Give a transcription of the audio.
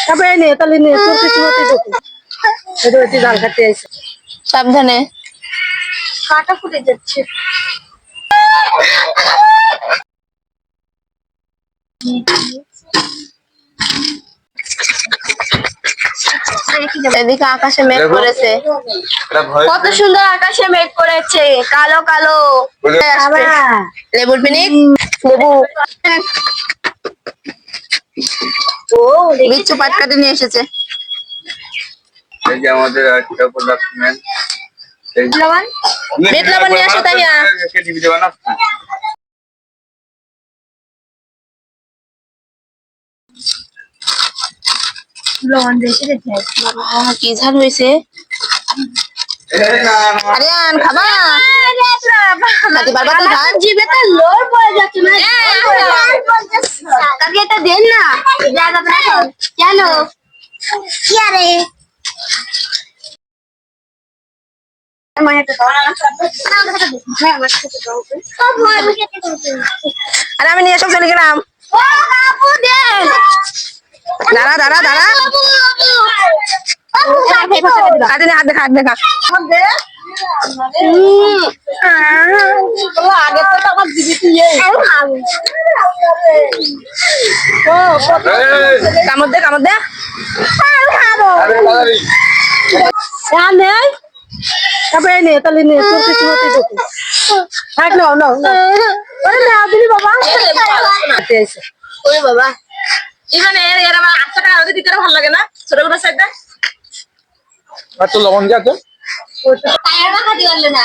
তারপরে নে তাহলে নে তোর কিছু হতে দেখি জাল কাটতে আইছে সাবধানে কাটা ফুটে যাচ্ছে এদিকে আকাশে মেঘ করেছে কত সুন্দর আকাশে মেঘ করেছে কালো কালো লেবুর পিনিক লেবু বিচ্ছু পাট কাটে নিয়ে এসেছে এই যে আমাদের একটা প্রোডাক্টম্যান বিট লবণ নিয়ে আসো তাইয়া টিভি দেবা না লবণ দেখে দেখে কি ঝাল হয়েছে আরিয়ান খাবা খাতে পারবা তো ঝাল জিভে তো লোর পড়ে যাচ্ছে না তাকে এটা দেন না যা যাবে না কেন কি আরে আরে আমি নিয়ে সব চলে গেলাম দাঁড়া দাঁড়া দাঁড়া হাতে হাত দেখা হাত দেখা আগে তো আমার জিভে কামড় দে কামড় দে তারপরে নে তাহলে নে তোর কিছু হতে দেখি থাক নাও নাও নাও দিলি বাবা ওরে বাবা ইমানে এর আমার 800 টাকা রোদে দিতে ভালো লাগে না ছোট বড় সাইডটা আর তো লবণ দিয়া তো টায়ার মাখা দিওয়ালে না